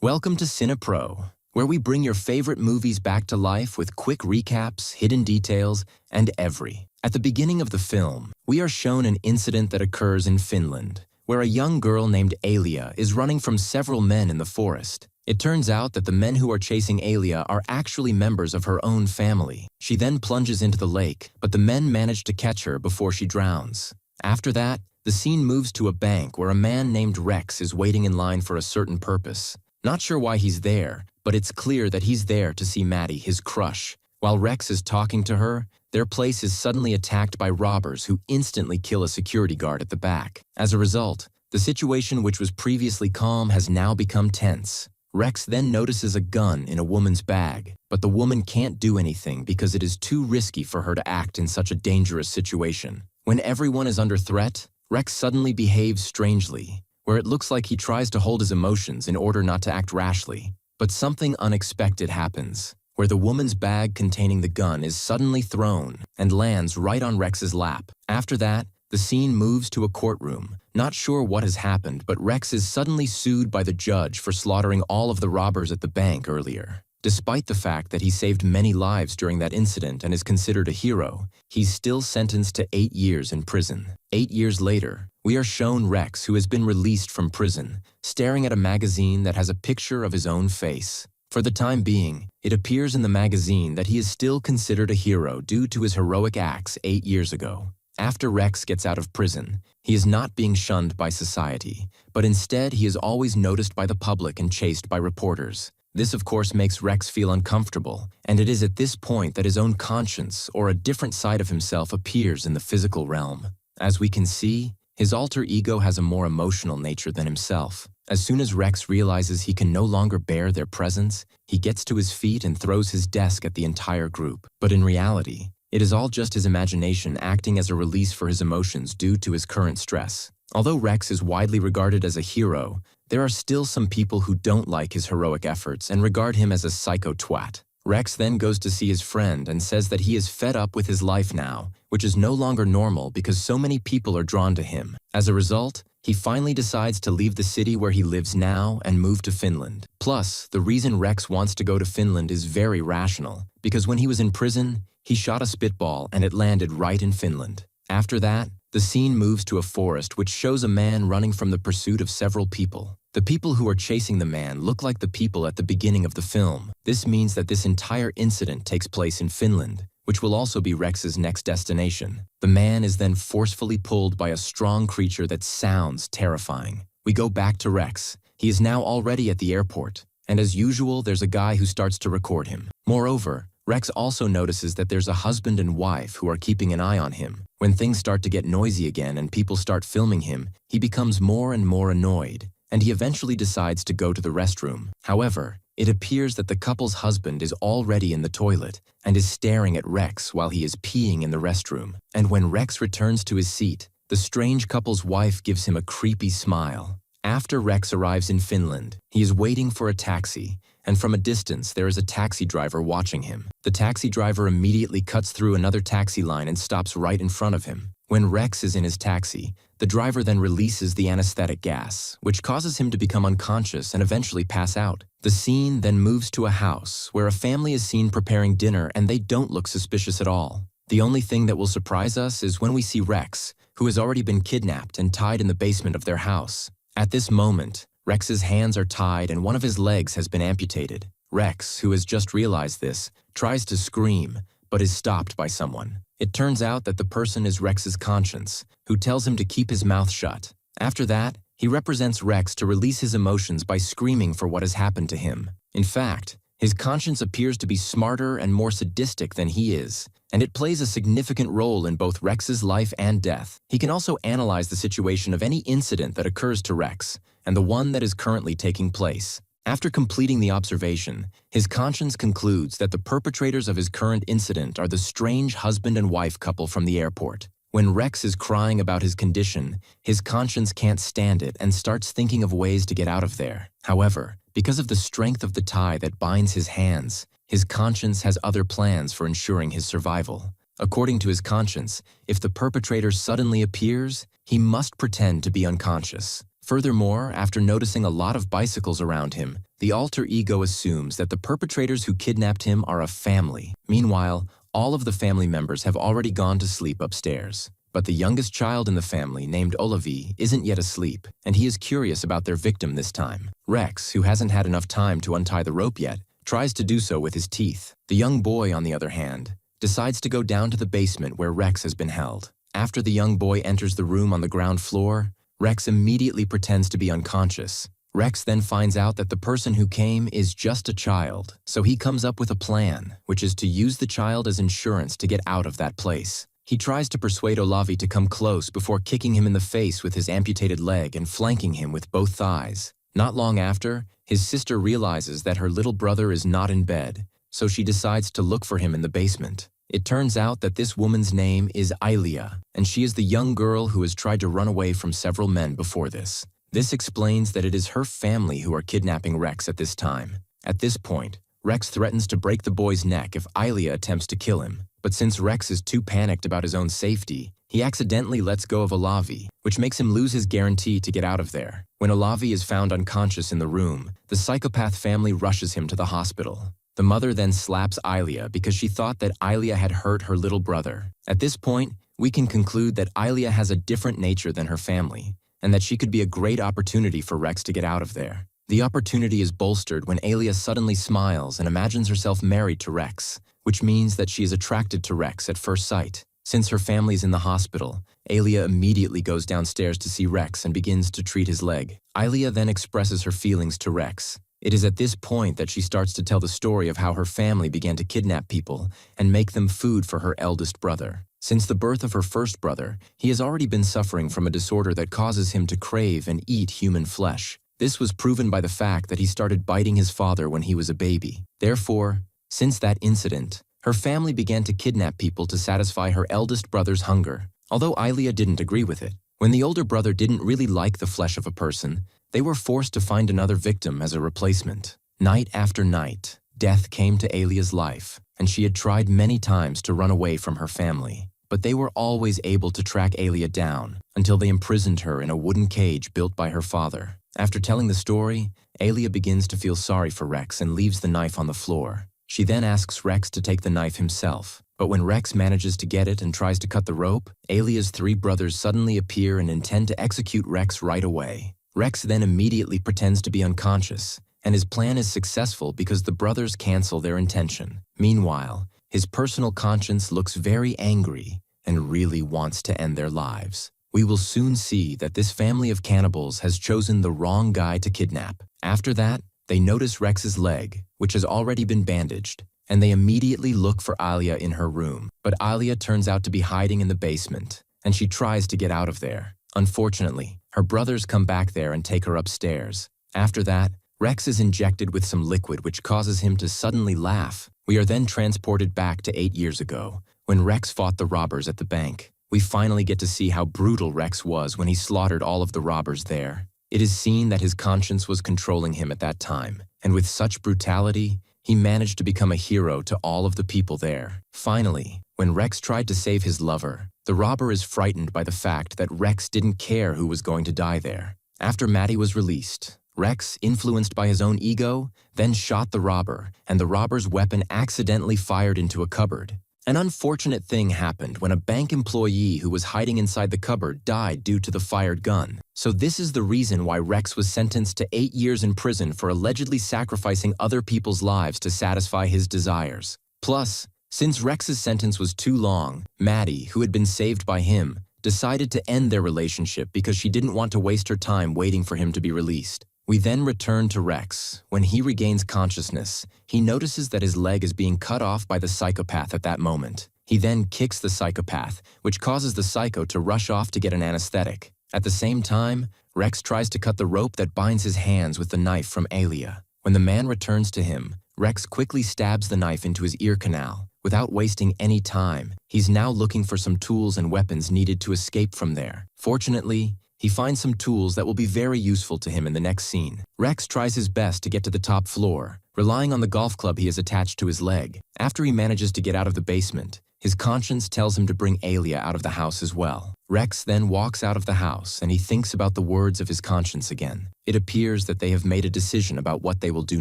Welcome to CINEPRO, where we bring your favorite movies back to life with quick recaps, hidden details, and At the beginning of the film, we are shown an incident that occurs in Finland, where a young girl named Alia is running from several men in the forest. It turns out that the men who are chasing Alia are actually members of her own family. She then plunges into the lake, but the men manage to catch her before she drowns. After that, the scene moves to a bank where a man named Rex is waiting in line for a certain purpose. Not sure why he's there, but it's clear that he's there to see Maddie, his crush. While Rex is talking to her, their place is suddenly attacked by robbers who instantly kill a security guard at the back. As a result, the situation which was previously calm has now become tense. Rex then notices a gun in a woman's bag, but the woman can't do anything because it is too risky for her to act in such a dangerous situation. When everyone is under threat, Rex suddenly behaves strangely, where it looks like he tries to hold his emotions in order not to act rashly. But something unexpected happens, where the woman's bag containing the gun is suddenly thrown and lands right on Rex's lap. After that, the scene moves to a courtroom. Not sure what has happened, but Rex is suddenly sued by the judge for slaughtering all of the robbers at the bank earlier. Despite the fact that he saved many lives during that incident and is considered a hero, he's still sentenced to 8 years in prison. 8 years later, we are shown Rex, who has been released from prison, staring at a magazine that has a picture of his own face. For the time being, it appears in the magazine that he is still considered a hero due to his heroic acts 8 years ago. After Rex gets out of prison, he is not being shunned by society, but instead he is always noticed by the public and chased by reporters. This of course makes Rex feel uncomfortable, and it is at this point that his own conscience or a different side of himself appears in the physical realm. As we can see, his alter ego has a more emotional nature than himself. As soon as Rex realizes he can no longer bear their presence, he gets to his feet and throws his desk at the entire group. But in reality, it is all just his imagination acting as a release for his emotions due to his current stress. Although Rex is widely regarded as a hero, there are still some people who don't like his heroic efforts and regard him as a psycho twat. Rex then goes to see his friend and says that he is fed up with his life now, which is no longer normal because so many people are drawn to him. As a result, he finally decides to leave the city where he lives now and move to Finland. Plus, the reason Rex wants to go to Finland is very rational, because when he was in prison, he shot a spitball and it landed right in Finland. After that, the scene moves to a forest which shows a man running from the pursuit of several people. The people who are chasing the man look like the people at the beginning of the film. This means that this entire incident takes place in Finland, which will also be Rex's next destination. The man is then forcefully pulled by a strong creature that sounds terrifying. We go back to Rex. He is now already at the airport, and as usual, there's a guy who starts to record him. Moreover, Rex also notices that there's a husband and wife who are keeping an eye on him. When things start to get noisy again and people start filming him, he becomes more and more annoyed, and he eventually decides to go to the restroom. However, it appears that the couple's husband is already in the toilet and is staring at Rex while he is peeing in the restroom. And when Rex returns to his seat, the strange couple's wife gives him a creepy smile. After Rex arrives in Finland, he is waiting for a taxi, and from a distance there is a taxi driver watching him. The taxi driver immediately cuts through another taxi line and stops right in front of him. When Rex is in his taxi, the driver then releases the anesthetic gas, which causes him to become unconscious and eventually pass out. The scene then moves to a house where a family is seen preparing dinner and they don't look suspicious at all. The only thing that will surprise us is when we see Rex, who has already been kidnapped and tied in the basement of their house. At this moment, Rex's hands are tied and one of his legs has been amputated. Rex, who has just realized this, tries to scream, but is stopped by someone. It turns out that the person is Rex's conscience, who tells him to keep his mouth shut. After that, he represents Rex to release his emotions by screaming for what has happened to him. In fact, his conscience appears to be smarter and more sadistic than he is, and it plays a significant role in both Rex's life and death. He can also analyze the situation of any incident that occurs to Rex, and the one that is currently taking place. After completing the observation, his conscience concludes that the perpetrators of his current incident are the strange husband and wife couple from the airport. When Rex is crying about his condition, his conscience can't stand it and starts thinking of ways to get out of there. However, because of the strength of the tie that binds his hands, his conscience has other plans for ensuring his survival. According to his conscience, if the perpetrator suddenly appears, he must pretend to be unconscious. Furthermore, after noticing a lot of bicycles around him, the alter ego assumes that the perpetrators who kidnapped him are a family. Meanwhile, all of the family members have already gone to sleep upstairs. But the youngest child in the family, named Olavi, isn't yet asleep, and he is curious about their victim this time. Rex, who hasn't had enough time to untie the rope yet, tries to do so with his teeth. The young boy, on the other hand, decides to go down to the basement where Rex has been held. After the young boy enters the room on the ground floor, Rex immediately pretends to be unconscious. Rex then finds out that the person who came is just a child, so he comes up with a plan, which is to use the child as insurance to get out of that place. He tries to persuade Olavi to come close before kicking him in the face with his amputated leg and flanking him with both thighs. Not long after, his sister realizes that her little brother is not in bed, so she decides to look for him in the basement. It turns out that this woman's name is Ilia, and she is the young girl who has tried to run away from several men before this. This explains that it is her family who are kidnapping Rex at this time. At this point, Rex threatens to break the boy's neck if Ilia attempts to kill him. But since Rex is too panicked about his own safety, he accidentally lets go of Olavi, which makes him lose his guarantee to get out of there. When Olavi is found unconscious in the room, the psychopath family rushes him to the hospital. The mother then slaps Ilia because she thought that Ilia had hurt her little brother. At this point, we can conclude that Ilia has a different nature than her family, and that she could be a great opportunity for Rex to get out of there. The opportunity is bolstered when Ilia suddenly smiles and imagines herself married to Rex, which means that she is attracted to Rex at first sight. Since her family's in the hospital, Ilia immediately goes downstairs to see Rex and begins to treat his leg. Ilia then expresses her feelings to Rex. It is at this point that she starts to tell the story of how her family began to kidnap people and make them food for her eldest brother. Since the birth of her first brother, he has already been suffering from a disorder that causes him to crave and eat human flesh. This was proven by the fact that he started biting his father when he was a baby. Therefore, since that incident, her family began to kidnap people to satisfy her eldest brother's hunger, although Ilia didn't agree with it. When the older brother didn't really like the flesh of a person, they were forced to find another victim as a replacement. Night after night, death came to Ilia's life, and she had tried many times to run away from her family. But they were always able to track Ilia down until they imprisoned her in a wooden cage built by her father. After telling the story, Ilia begins to feel sorry for Rex and leaves the knife on the floor. She then asks Rex to take the knife himself, but when Rex manages to get it and tries to cut the rope, Ilia's three brothers suddenly appear and intend to execute Rex right away. Rex then immediately pretends to be unconscious, and his plan is successful because the brothers cancel their intention. Meanwhile, his personal conscience looks very angry and really wants to end their lives. We will soon see that this family of cannibals has chosen the wrong guy to kidnap. After that, they notice Rex's leg, which has already been bandaged, and they immediately look for Ilia in her room. But Ilia turns out to be hiding in the basement, and she tries to get out of there. Unfortunately, her brothers come back there and take her upstairs. After that, Rex is injected with some liquid which causes him to suddenly laugh. We are then transported back to 8 years ago, when Rex fought the robbers at the bank. We finally get to see how brutal Rex was when he slaughtered all of the robbers there. It is seen that his conscience was controlling him at that time, and with such brutality, he managed to become a hero to all of the people there. Finally, when Rex tried to save his lover, the robber is frightened by the fact that Rex didn't care who was going to die there. After Maddie was released, Rex, influenced by his own ego, then shot the robber, and the robber's weapon accidentally fired into a cupboard. An unfortunate thing happened when a bank employee who was hiding inside the cupboard died due to the fired gun. So this is the reason why Rex was sentenced to 8 years in prison for allegedly sacrificing other people's lives to satisfy his desires. Plus, since Rex's sentence was too long, Maddie, who had been saved by him, decided to end their relationship because she didn't want to waste her time waiting for him to be released. We then return to Rex. When he regains consciousness, he notices that his leg is being cut off by the psychopath at that moment. He then kicks the psychopath, which causes the psycho to rush off to get an anesthetic. At the same time, Rex tries to cut the rope that binds his hands with the knife from Ilia. When the man returns to him, Rex quickly stabs the knife into his ear canal. Without wasting any time, he's now looking for some tools and weapons needed to escape from there. Fortunately, He finds some tools that will be very useful to him in the next scene. Rex tries his best to get to the top floor, relying on the golf club he has attached to his leg. After he manages to get out of the basement, his conscience tells him to bring Alia out of the house as well. Rex then walks out of the house and he thinks about the words of his conscience again. It appears that they have made a decision about what they will do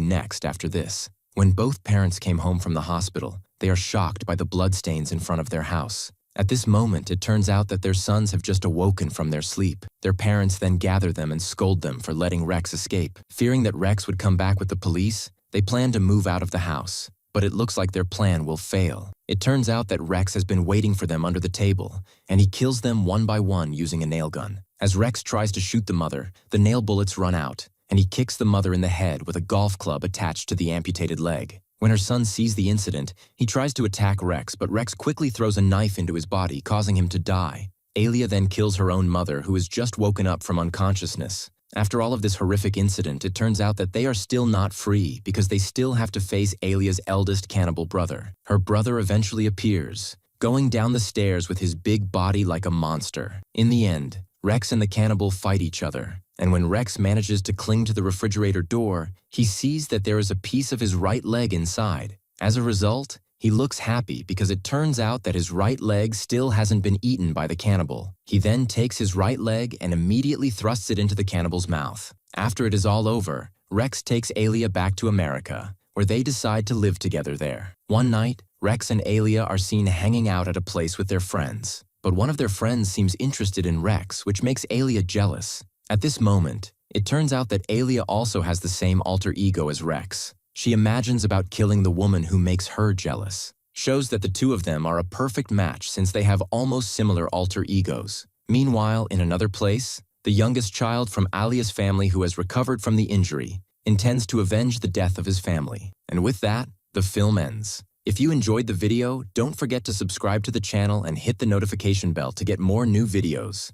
next after this. When both parents came home from the hospital, they are shocked by the bloodstains in front of their house. At this moment, it turns out that their sons have just awoken from their sleep. Their parents then gather them and scold them for letting Rex escape. Fearing that Rex would come back with the police, they plan to move out of the house. But it looks like their plan will fail. It turns out that Rex has been waiting for them under the table, and he kills them one by one using a nail gun. As Rex tries to shoot the mother, the nail bullets run out, and he kicks the mother in the head with a golf club attached to the amputated leg. When her son sees the incident, he tries to attack Rex, but Rex quickly throws a knife into his body, causing him to die. Alia then kills her own mother, who has just woken up from unconsciousness. After all of this horrific incident, it turns out that they are still not free because they still have to face Alia's eldest cannibal brother. Her brother eventually appears, going down the stairs with his big body like a monster. In the end, Rex and the cannibal fight each other, and when Rex manages to cling to the refrigerator door, he sees that there is a piece of his right leg inside. As a result, he looks happy because it turns out that his right leg still hasn't been eaten by the cannibal. He then takes his right leg and immediately thrusts it into the cannibal's mouth. After it is all over, Rex takes Alia back to America, where they decide to live together there. One night, Rex and Alia are seen hanging out at a place with their friends. But one of their friends seems interested in Rex, which makes Alia jealous. At this moment, it turns out that Alia also has the same alter ego as Rex. She imagines about killing the woman who makes her jealous. Shows that the two of them are a perfect match since they have almost similar alter egos. Meanwhile, in another place, the youngest child from Alia's family who has recovered from the injury intends to avenge the death of his family. And with that, the film ends. If you enjoyed the video, don't forget to subscribe to the channel and hit the notification bell to get more new videos.